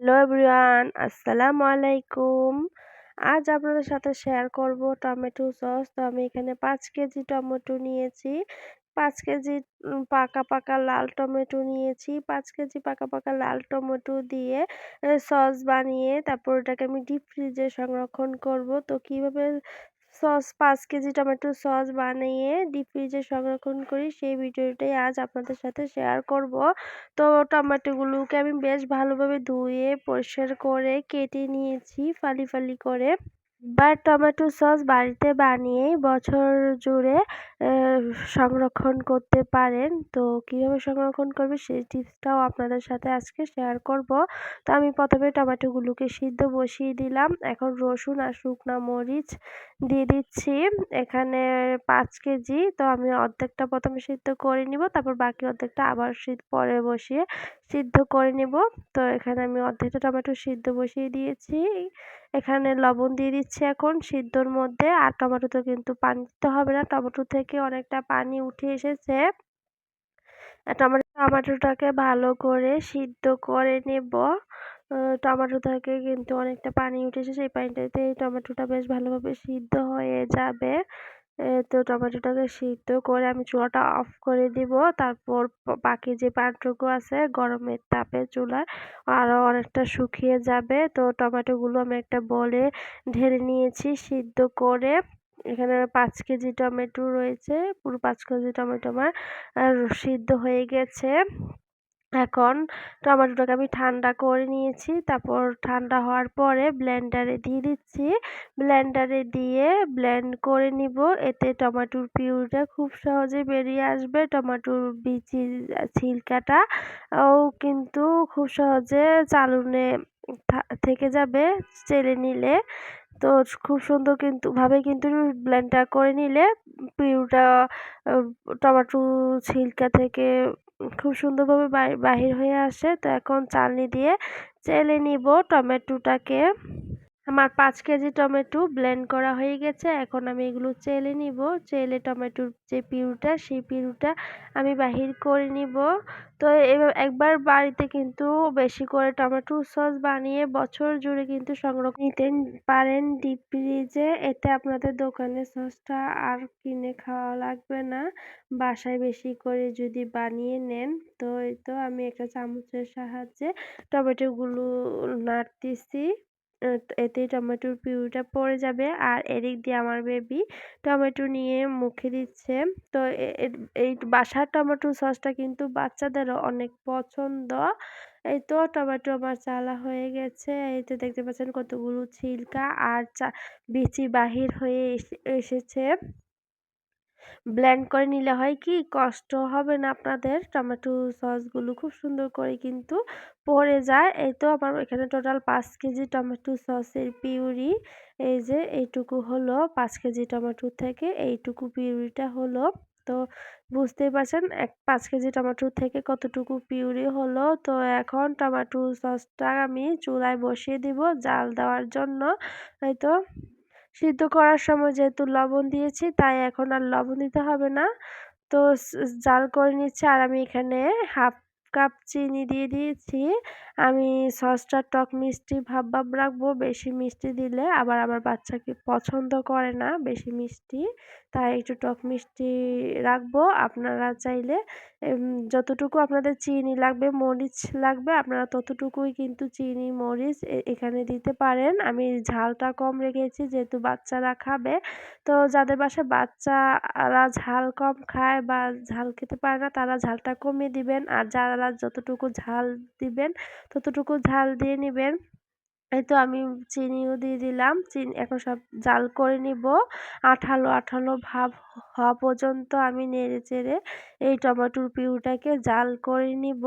Hello everyone, আসসালামু আলাইকুম। আজ আপনাদের সাথে শেয়ার করব টমেটো সস। তো আমি এখানে ৫ কেজি টমেটো নিয়েছি। ৫ কেজি পাকা লাল টমেটো নিয়েছি। ৫ কেজি পাকা লাল টমেটো দিয়ে সস বানিয়ে তারপর ওটাকে আমি ডিপ ফ্রিজে সংরক্ষণ করব। তো কিভাবে ৫ কেজি টমেটোর সস বানিয়ে ডিপ ফ্রিজে সংরক্ষণ করি সেই ভিডিওটাই আজ আপনাদের সাথে শেয়ার করব। তো টমেটোগুলোকে আমি বেশ ভালোভাবে ধুয়ে পরিষ্কার করে কেটে নিয়েছি ফালি করে। টমেটো সস বাড়িতে বানিয়েই বছর জুড়ে সংরক্ষণ করতে পারেন। তো কিভাবে সংরক্ষণ করবেন সেই টিপসটাও আপনাদের সাথে আজকে শেয়ার করব। তো আমি প্রথমে টমেটোগুলোকে সিদ্ধ বসিয়ে দিলাম। এখন রসুন আর শুকনা মরিচ দিয়ে দিচ্ছি। এখানে ৫ কেজি, তো আমি অর্ধেকটা প্রথমে সিদ্ধ করে নিব, তারপর বাকি অর্ধেকটা আবার পরে বসিয়ে সিদ্ধ করে নিব। তো এখানে আমি অর্ধেকটা টমেটো সিদ্ধ বসিয়ে দিয়েছি। এখানে লবণ দিয়ে দিচ্ছি এখন সিদ্ধর মধ্যে। আর টমেটোতে কিন্তু পানি দিতে হবে না, টমেটো থেকে অনেকটা পানি উঠে এসেছে। টমেটোটাকে ভালো করে সিদ্ধ করে নেব। টমেটো থেকে কিন্তু অনেকটা পানি উঠে এসেছে, সেই পানিটাতে টমেটোটা বেশ ভালোভাবে সিদ্ধ হয়ে যাবে। তো টমেটোটাকে সিদ্ধ করে আমি চুলাটা অফ করে দিব। তারপর বাকি যে পানিটুকু আছে গরমের তাপে চুলায় আরও অনেকটা শুকিয়ে যাবে। তো টমেটোগুলো আমি একটা বলে ঢেলে নিয়েছি সিদ্ধ করে। এখানে ৫ কেজি টমেটো রয়েছে। পুরো ৫ কেজি টমেটো আমার সিদ্ধ হয়ে গেছে। এখন টমেটোটাকে আমি ঠান্ডা করে নিয়েছি। তারপর ঠান্ডা হওয়ার পরে ব্লেন্ডারে দিয়ে দিচ্ছি। ব্লেন্ডারে দিয়ে ব্লেন্ড করে নিব। এতে টমেটোর পিউরিটা খুব সহজে বেরিয়ে আসবে। টমেটোর বিচির ছিলকাটা ও কিন্তু খুব সহজে চালুনে থেকে যাবে চেলে নিলে। তো খুব সুন্দর কিন্তু ব্লেন্ডটা করে নিলে পিউরিটা আ টমেটো ছিলকা থেকে খুব সুন্দরভাবে বাহির হয়ে আসে। তো এখন চালনি দিয়ে চেলে নিব টমেটোটাকে। আমার ৫ কেজি টমেটো ব্লেন্ড করা হয়ে গেছে। এখন আমি এগুলো চেলে নিব। চেলে টমেটোর যে পিউরিটা সেই পিউরিটা আমি বাহির করে নিব। তো একবার বাড়িতে কিন্তু বেশি করে টমেটো সস বানিয়ে বছর জুড়ে কিন্তু সংরক্ষণ নিতে পারেন ডিপ ফ্রিজে। এতে আপনাদের দোকানের সসটা আর কিনে খাওয়া লাগবে না। বাসায় বেশি করে যদি বানিয়ে নেন। তো এই তো আমি একটা চামচের সাহায্যে টমেটোগুলো নাড়তেছি। এতেই টমেটোর পিউরিটা পড়ে যাবে। আর এদিক দিয়ে আমার বেবি টমেটো নিয়ে মুখে দিচ্ছে। তো এই বাসার টমেটো সসটা কিন্তু বাচ্চাদেরও অনেক পছন্দ। এই তো টমেটো আমার চালা হয়ে গেছে। এই তো দেখতে পাচ্ছেন কতগুলো ছিলকা আর বিচি বাহির হয়ে এসেছে। ব্লেন্ড করে নিলে হয় কি কষ্ট হবে না আপনাদের। টমেটো সসগুলো খুব সুন্দর করে কিন্তু পড়ে যায়। এই তো আমার এখানে টোটাল ৫ কেজি টমেটো সসের পিউরি। এই যে এইটুকু হলো ৫ কেজি টমেটো থেকে এইটুকু পিউরিটা হলো। তো বুঝতেই পারছেন ৫ কেজি টমেটো থেকে কতটুকু পিউরি হলো। তো এখন টমেটো সসটা আমি চুলায় বসিয়ে দিব জাল দেওয়ার জন্য। এই তো সিদ্ধ করার সময় যেহেতু লবণ দিয়েছি তাই এখন আর লবণ দিতে হবে না। তো জাল করে নিচ্ছি। আর আমি এখানে ১/২ কাপ চিনি দিয়ে দিয়েছি। আমি সসটা টক মিষ্টি ভাব রাখবো। বেশি মিষ্টি দিলে আবার আমার বাচ্চাকে পছন্দ করে না বেশি মিষ্টি। তাই একটু টক মিষ্টি রাখবো। আপনারা চাইলে যতটুকু আপনাদের চিনি লাগবে, মরিচ লাগবে আপনারা ততটুকুই কিন্তু চিনি, মরিচ এখানে দিতে পারেন। আমি ঝালটা কম রেখেছি যেহেতু বাচ্চারা খাবে। তো যাদের বাসায় বাচ্চারা ঝাল কম খায় বা ঝাল খেতে পারে না তারা ঝালটা কমিয়ে দিবেন। আর যারা যতটুকু ঝাল দিবেন ততটুকু ঝাল দিয়ে নিবেন। এই তো আমি চিনিও দিয়ে দিলাম। এখন সব জাল করে নিব। আঠালো ভাব হওয়া পর্যন্ত আমি নেড়েচেড়ে এই টমেটোর পিউরিটাকে জাল করে নিব।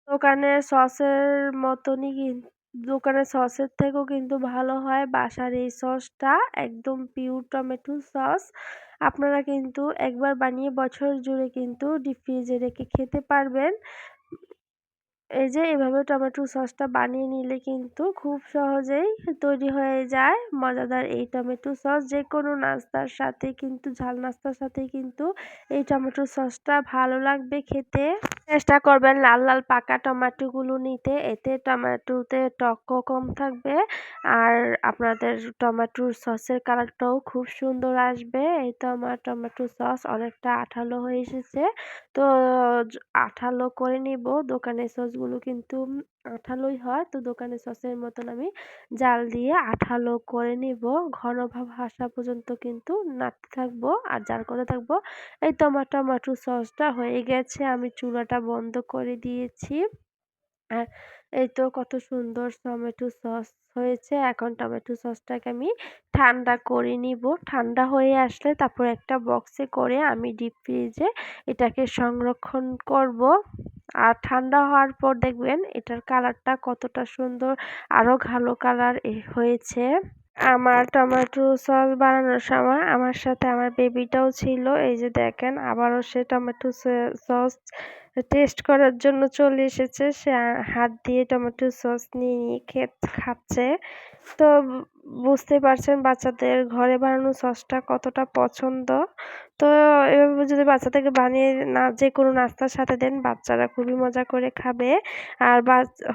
দোকানের সসের মতনই দোকানের সসের থেকেও কিন্তু ভালো হয় বাসার এই সসটা। একদম পিওর টমেটো সস। আপনারা কিন্তু একবার বানিয়ে বছর জুড়ে কিন্তু ডিপ ফ্রিজে রেখে খেতে পারবেন। এই যে এভাবে টমেটো সসটা বানিয়ে নিলে কিন্তু খুব সহজেই তৈরি হয়ে যায় মজাদার এই টমেটো সস। যেকোনো নাস্তার সাথে কিন্তু ঝাল নাস্তার সাথে কিন্তু এই টমেটো সসটা ভালো লাগবে খেতে। চেষ্টা করবেন লাল লাল পাকা টমেটোগুলো নিতে, এতে টমেটোতে টকও কম থাকবে আর আপনাদের টমেটোর সসের কালারটাও খুব সুন্দর আসবে। এই তো আমার টমেটো সস অনেকটা আঠালো হয়ে এসেছে। তো আঠালো করে নিব। দোকানের সসগুলো কিন্তু আঠালোই হয়, তো দোকানের সসের মতন আমি জাল দিয়ে আঠালো করে নিব। ঘন ভাব আসা পর্যন্ত কিন্তু নাড়তে থাকবো আর জাল করতে থাকবো। এই তো আমার টমেটো সসটা হয়ে গেছে, আমি চুলাটা বন্ধ করে দিয়েছি। আর এই তো কত সুন্দর টমেটো সস হয়েছে। এখন টমেটো সসটাকে আমি ঠান্ডা করে নিব। ঠান্ডা হয়ে আসলে তারপর একটা বক্সে করে আমি ডিপ ফ্রিজে এটাকে সংরক্ষণ করব। আর ঠান্ডা হওয়ার পর দেখবেন এটার কালারটা কতটা সুন্দর, আরো ঘালো কালার হয়েছে। আমার টমেটো সস বানানোর সময় আমার সাথে আমার বেবিটাও ছিল। এই যে দেখেন আবারও সে টমেটো সস টেস্ট করার জন্য চলে এসেছে। সে হাত দিয়ে টমেটো সস নিয়ে নিয়ে খাচ্ছে। তো বুঝতে পারছেন বাচ্চাদের ঘরে বানানো সসটা কতটা পছন্দ। তো এভাবে যদি বাচ্চাদেরকে বানিয়ে যেকোনো নাস্তার সাথে দেন, বাচ্চারা খুবই মজা করে খাবে। আর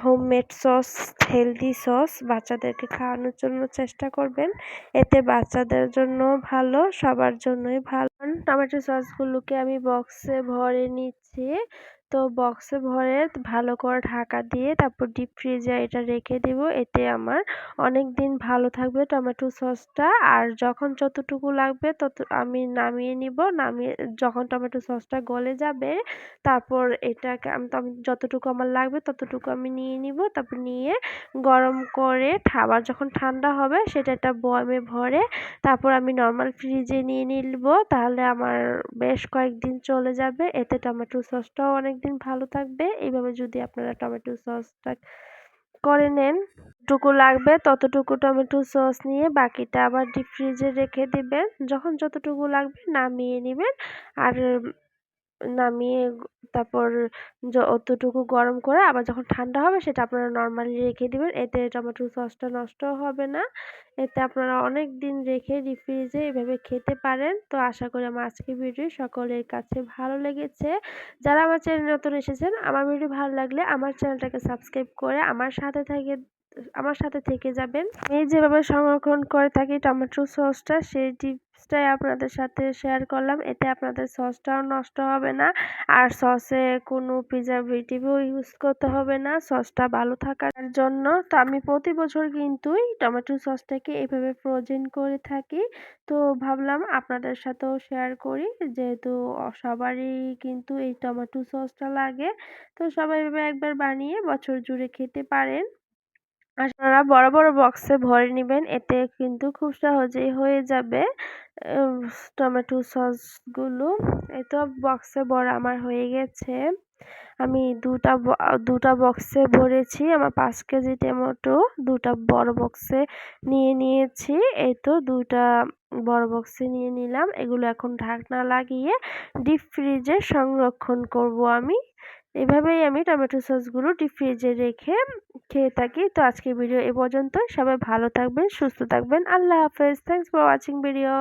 হোমমেড সস, হেলদি সস বাচ্চাদেরকে খাওয়ানোর জন্য চেষ্টা করবেন। এতে বাচ্চাদের জন্য ভালো, সবার জন্যই ভালো। টমেটো সসগুলোকে আমি বক্সে ভরে নিচ্ছি। তো বক্সে ভরে ভালো করে ঢাকা দিয়ে তারপর ডিপ ফ্রিজে এটা রেখে দেব। এতে আমার অনেক দিন ভালো থাকবে টমেটো সসটা। আর যখন যতটুকু লাগবে আমি নামিয়ে নিব। নামিয়ে যখন টমেটো সসটা গলে যাবে তারপর এটাকে আমি যতটুকু আমার লাগবে ততটুকু আমি নিয়ে নিব। তারপর নিয়ে গরম করে আবার যখন ঠান্ডা হবে সেটা একটা বয়ামে ভরে তারপর আমি নর্মাল ফ্রিজে নিয়ে নিব। তাহলে আমার বেশ কয়েকদিন চলে যাবে। এতে টমেটো সসটাও অনেকদিন ভালো থাকবে। এইভাবে যদি আপনারা টমেটো সসটা করে নেন, যতটুকু লাগবে ততটুকু টমেটো সস নিয়ে বাকিটা আবার ডিপ ফ্রিজে রেখে দিবেন। যখন যতটুকু লাগবে নামিয়ে নিবেন। আর নামিয়ে তারপর অতটুকু গরম করে আবার যখন ঠান্ডা হবে সেটা আপনারা নর্মালি রেখে দিবেন। এতে টমেটো সসটা নষ্টও হবে না। এতে আপনারা অনেক দিন রেখে ডিপ ফ্রিজে এভাবে খেতে পারেন। তো আশা করি আমার আজকের ভিডিও সকলের কাছে ভালো লেগেছে। যারা আমার চ্যানেলে নতুন এসেছেন, আমার ভিডিও ভালো লাগলে আমার চ্যানেলটাকে সাবস্ক্রাইব করে আমার সাথে থেকে যাবেন। আমি যেভাবে সংরক্ষণ করে থাকি টমেটো সসটা, সেই টিপসটাই আপনাদের সাথে শেয়ার করলাম। এতে আপনাদের সসটাও নষ্ট হবে না আর সসে কোনো প্রিজারভেটিভও ইউজ করতে হবে না সসটা ভালো থাকার জন্য। তো আমি প্রতি বছর কিন্তুই টমেটো সসটাকে এভাবে ফ্রোজেন করে থাকি। তো ভাবলাম আপনাদের সাথেও শেয়ার করি, যেহেতু সবারই কিন্তু এই টমেটো সসটা লাগে। তো সবাই এভাবে একবার বানিয়ে বছর জুড়ে খেতে পারেন। আপনারা বড় বড় বক্সে ভরে নিবেন, এতে কিন্তু খুব সহজেই হয়ে যাবে টমেটো সসগুলো। এই তো বক্সে ভরা আমার হয়ে গেছে। আমি দুটা বক্সে ভরেছি। আমার 5 কেজি টমেটো দুটা বড় বক্সে নিয়ে নিয়েছি। এই তো দুটা বড় বক্সে নিয়ে নিলাম। এগুলো এখন ঢাকনা লাগিয়ে ডিপ ফ্রিজে সংরক্ষণ করব আমি। এভাবেই আমি টমেটো সসগুলো ডিপ ফ্রিজে রেখে খেয়ে থাকি। তো আজকের ভিডিও এ পর্যন্তই। সবাই ভালো থাকবেন, সুস্থ থাকবেন। আল্লাহ হাফেজ। Thanks for watching video.